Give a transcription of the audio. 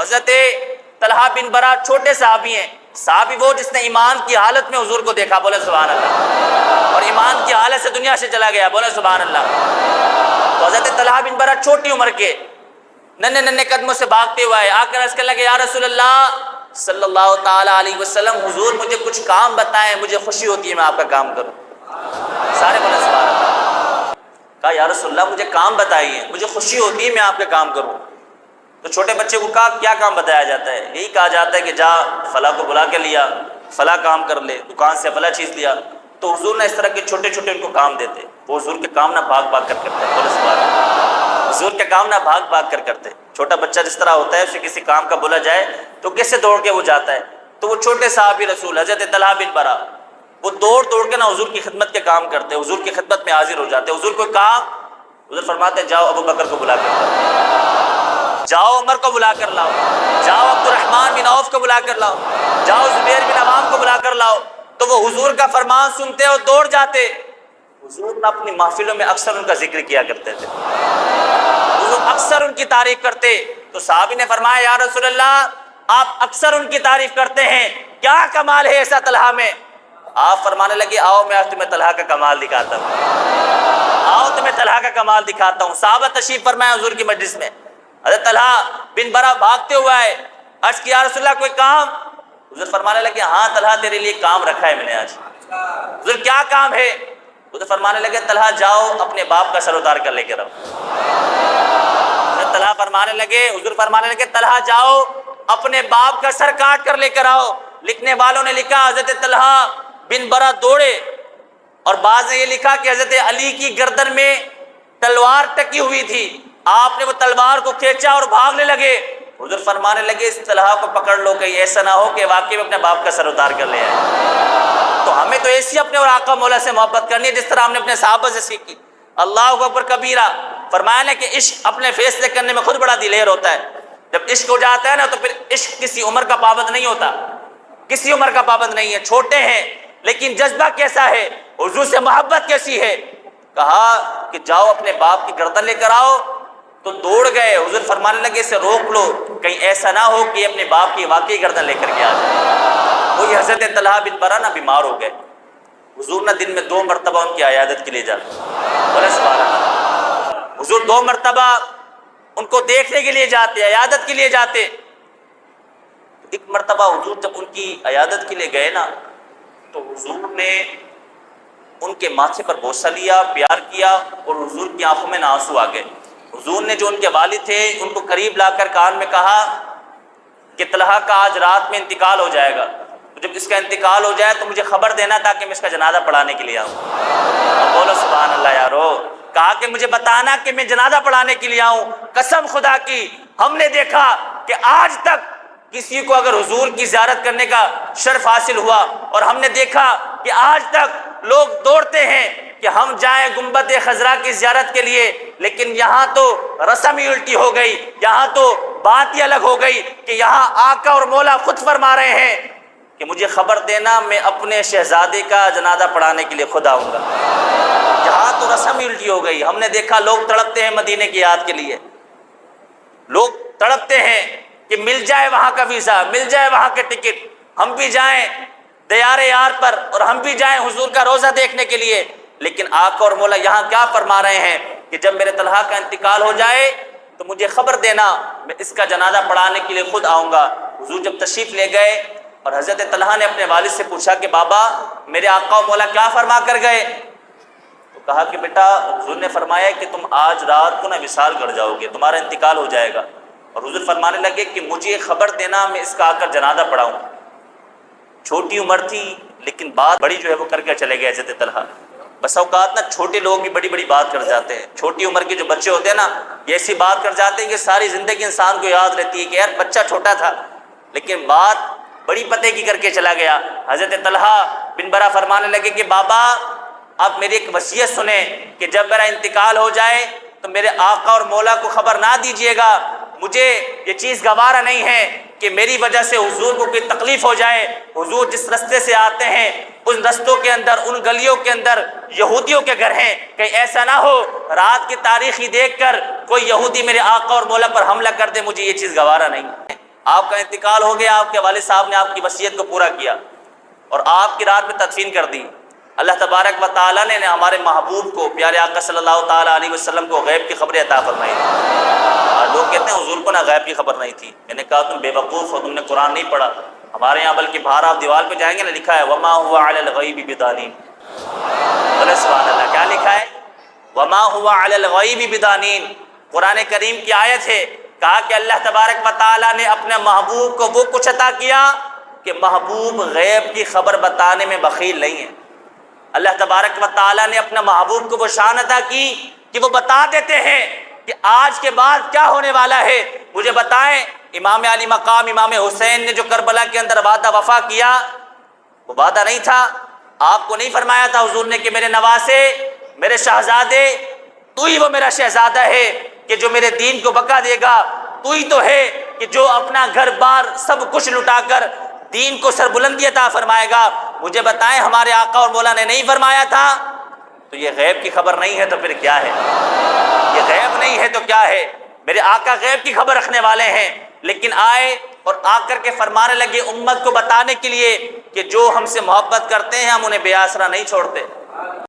حضرت طلحہ بن برا چھوٹے صحابی ہیں، صحابی وہ جس نے ایمان کی حالت میں حضور کو دیکھا، بولے سبحان اللہ، اور ایمان کی حالت سے دنیا سے چلا گیا، بولے سبحان اللہ۔ تو حضرت طلحہ بن برا چھوٹی عمر کے ننھے ننھے قدموں سے بھاگتے ہوئے آ کر عرض کرنے لگے، یا رسول اللہ صلی اللہ تعالیٰ علیہ وسلم، حضور مجھے کچھ کام بتائیں، مجھے خوشی ہوتی ہے میں آپ کا کام کروں۔ سارے بولے سبحان اللہ۔ کہا یا رسول اللہ مجھے کام بتائیے، مجھے خوشی ہوتی ہے میں آپ کا کام کروں۔ تو چھوٹے بچے کو کہا کیا کام بتایا جاتا ہے؟ یہی کہا جاتا ہے کہ جا فلاں کو بلا کے لیا، فلاں کام کر لے، دکان سے فلاں چیز لیا۔ تو حضور نے اس طرح کے چھوٹے چھوٹے ان کو کام دیتے، وہ حضور کے کام نہ بھاگ بھاگ کر کرتے، بولے سبحان اللہ، حضور کے کام نہ بھاگ بھاگ کر کرتے۔ چھوٹا بچہ جس طرح ہوتا ہے، اسے کسی کام کا بولا جائے تو کیسے دوڑ کے وہ جاتا ہے، تو وہ چھوٹے صحابی رسول حضرت طلحہ بن برا وہ دوڑ دوڑ کے نا حضور کی خدمت کے کام کرتے، حضور کی خدمت میں حاضر ہو جاتے۔ حضور کو کہا، حضور فرماتے ہیں جاؤ ابو بکر کو بلا کر لاؤ، جاؤ عمر کو بلا کر لاؤ، جاؤ عبد الرحمن بن عوف کو بلا کر لاؤ، جاؤ زبیر بن عوام کو بلا کر لاؤ۔ تو وہ حضور کا فرمان سنتے اور دوڑ جاتے۔ حضور نے اپنی محفلوں میں اکثر ان کا ذکر کیا کرتے تھے، حضور اکثر ان کی تعریف کرتے۔ تو صحابی نے فرمایا یا رسول اللہ آپ اکثر ان کی تعریف کرتے ہیں، کیا کمال ہے ایسا طلحہ میں؟ آپ فرمانے لگے آؤ میں آج تمہیں طلحہ کا کمال دکھاتا ہوں، آؤ تمہیں طلحہ کا کمال دکھاتا ہوں۔ صحابہ تشریف فرمائے حضور کی مجلس میں، حضرت طلحہ بن برا بھاگتے ہوئے آئے، عرض کیا یا رسول اللہ کوئی کام؟ حضور فرمانے لگے ہاں طلحہ تیرے لیے کام رکھا ہے میں نے آج۔ حضور کیا کام ہے؟ حضور فرمانے لگے طلحہ جاؤ اپنے باپ کا سر اتار کر لے کے رہو۔ حضرت طلحہ فرمانے لگے، حضور فرمانے لگے طلحہ جاؤ اپنے باپ کا سر کاٹ کر لے کر آؤ۔ لکھنے والوں نے لکھا حضرت طلحہ بن برا دوڑے، اور بعض نے یہ لکھا کہ حضرت علی کی گردن میں تلوار ٹکی ہوئی تھی، آپ نے وہ تلوار کو کھینچا اور بھاگنے لگے۔ حضور فرمانے لگے اس طلحہ کو پکڑ لو، کہیں ایسا نہ ہو کہ واقعی میں اپنے باپ کا سر اتار کر لے آئے۔ تو ہمیں تو ایسی اپنے اور آقا مولا سے محبت کرنی ہے جس طرح ہم نے اپنے صحابہ سے سیکھی۔ اللہ اکبر کبیرہ، فرمایا نا کہ عشق اپنے فیصلے کرنے میں خود بڑا دلیر ہوتا ہے۔ جب عشق ہو جاتا ہے نا تو پھر عشق کسی عمر کا پابند نہیں ہوتا، کسی عمر کا پابند نہیں ہے۔ چھوٹے ہیں لیکن جذبہ کیسا ہے، حضور سے محبت کیسی ہے۔ کہا کہ جاؤ اپنے باپ کی گردن لے کر آؤ، تو دوڑ گئے۔ حضور فرمانے لگے اسے روک لو، کہیں ایسا نہ ہو کہ اپنے باپ کی واقعی گردن لے کر کے آ جائے۔ وہی حضرت طلحہ بن برا نہ بیمار ہو گئے، حضور نے دن میں 2 مرتبہ ان کی عیادت کے لیے جاتے، بولے سبحان اللہ، حضور 2 مرتبہ ان کو دیکھنے کے لیے جاتے، عیادت کے لیے جاتے۔ ایک مرتبہ حضور جب ان کی عیادت کے لیے گئے نا تو حضور نے ان کے ماتھے پر بوسہ لیا، پیار کیا، اور حضور کی آنکھوں میں آنسو آ گئے۔ حضور نے جو ان کے والد تھے ان کو قریب لا کر کان میں کہا کہ طلحہ کا آج رات میں انتقال ہو جائے گا، جب اس کا انتقال ہو جائے تو مجھے خبر دینا تاکہ میں اس کا جنازہ پڑھانے کے لیے آؤں۔ بولو سبحان اللہ یارو، کہا کہ مجھے بتانا کہ میں جنازہ پڑھانے کے لیے آؤں۔ قسم خدا کی ہم نے دیکھا کہ آج تک کسی کو اگر حضور کی زیارت کرنے کا شرف حاصل ہوا، اور ہم نے دیکھا کہ آج تک لوگ دوڑتے ہیں کہ ہم جائیں گنبد خضرا کی زیارت کے لیے، لیکن یہاں تو رسم ہی الٹی ہو گئی، یہاں تو بات ہی الگ ہو گئی کہ یہاں آقا اور مولا خود فرما رہے ہیں کہ مجھے خبر دینا، میں اپنے شہزادے کا جنازہ پڑھانے کے لیے خود آؤں گا۔ یہاں تو رسم ہی الٹی ہو گئی۔ ہم نے دیکھا لوگ تڑپتے ہیں مدینے کی یاد کے لیے، لوگ تڑپتے ہیں کہ مل جائے وہاں کا ویزا، مل جائے وہاں کے ٹکٹ، ہم بھی جائیں دیار یار پر، اور ہم بھی جائیں حضور کا روزہ دیکھنے کے لیے۔ لیکن آقا اور مولا یہاں کیا فرما رہے ہیں کہ جب میرے طلحہ کا انتقال ہو جائے تو مجھے خبر دینا، میں اس کا جنازہ پڑھانے کے لیے خود آؤں گا۔ حضور جب تشریف لے گئے اور حضرت طلحہ نے اپنے والد سے پوچھا کہ بابا میرے آقا و مولا کیا فرما کر گئے، تو کہا کہ بیٹا حضور نے فرمایا کہ تم آج رات کو نا وصال کر جاؤ گے، تمہارا انتقال ہو جائے گا۔ اور حضور فرمانے لگے کہ مجھے خبر دینا، میں اس کا آ کر جنازہ پڑھاؤں۔ چھوٹی عمر تھی لیکن بات بڑی جو ہے وہ کر کے چلے گئے حضرت طلحہ۔ بس اوقات نا چھوٹے لوگ بھی بڑی بڑی بات کر جاتے ہیں، چھوٹی عمر کے جو بچے ہوتے ہیں نا یہ ایسی بات کر جاتے ہیں کہ ساری زندگی انسان کو یاد رہتی ہے کہ یار بچہ چھوٹا تھا لیکن بات بڑی پتے کی کر کے چلا گیا۔ حضرت طلحہ بن برا فرمانے لگے کہ بابا آپ میری ایک وصیت سنیں کہ جب میرا انتقال ہو جائے تو میرے آقا اور مولا کو خبر نہ دیجیے گا، مجھے یہ چیز گوارا نہیں ہے کہ میری وجہ سے حضور کو کوئی تکلیف ہو جائے۔ حضور جس رستے سے آتے ہیں ان رستوں کے اندر، ان گلیوں کے اندر یہودیوں کے گھر ہیں، کہیں ایسا نہ ہو رات کی تاریخی دیکھ کر کوئی یہودی میرے آقا اور مولا پر حملہ کر دے، مجھے یہ چیز گوارا نہیں ہے۔ آپ کا انتقال ہو گیا، آپ کے والد صاحب نے آپ کی وصیت کو پورا کیا اور آپ کی رات میں تدفین کر دی۔ اللہ تبارک و تعالیٰ نے ہمارے محبوب کو، پیارے آقا صلی اللہ تعالیٰ علیہ وسلم کو غیب کی خبریں عطا فرمائی۔ اور لوگ کہتے ہیں حضور کو نہ غیب کی خبر نہیں تھی۔ میں نے کہا تم بے وقوف ہو، تم نے قرآن نہیں پڑھا۔ ہمارے یہاں بلکہ باہر آپ دیوار پہ جائیں گے نا، لکھا ہے وما هو علی الغیب بدانین۔ بولے سبحان اللہ، کیا لکھا ہے؟ وما هو علی الغیب بدانین۔ قرآن کریم کی آیت ہے، کہا کہ اللہ تبارک و تعالیٰ نے اپنے محبوب کو وہ کچھ عطا کیا کہ محبوب غیب کی خبر بتانے میں بخیل نہیں ہے۔ اللہ تبارک و تعالیٰ نے اپنے محبوب کو وہ شان عطا کی کہ وہ بتا دیتے ہیں کہ آج کے بعد کیا ہونے والا ہے۔ مجھے بتائیں، امام علی مقام امام حسین نے جو کربلا کے اندر وعدہ وفا کیا، وہ وعدہ نہیں تھا؟ آپ کو نہیں فرمایا تھا حضور نے کہ میرے نواسے، میرے شہزادے، تو ہی وہ میرا شہزادہ ہے کہ جو میرے دین کو بقا دے گا، تو ہی تو ہے کہ جو اپنا گھر بار سب کچھ لٹا کر دین کو سربلندی عطا فرمائے گا۔ مجھے بتائیں، ہمارے آقا اور مولا نے نہیں فرمایا تھا؟ تو یہ غیب کی خبر نہیں ہے تو پھر کیا ہے؟ یہ غیب نہیں ہے تو کیا ہے؟ میرے آقا غیب کی خبر رکھنے والے ہیں، لیکن آئے اور آ کر کے فرمانے لگے امت کو بتانے کے لیے کہ جو ہم سے محبت کرتے ہیں ہم انہیں بے آسرا نہیں چھوڑتے۔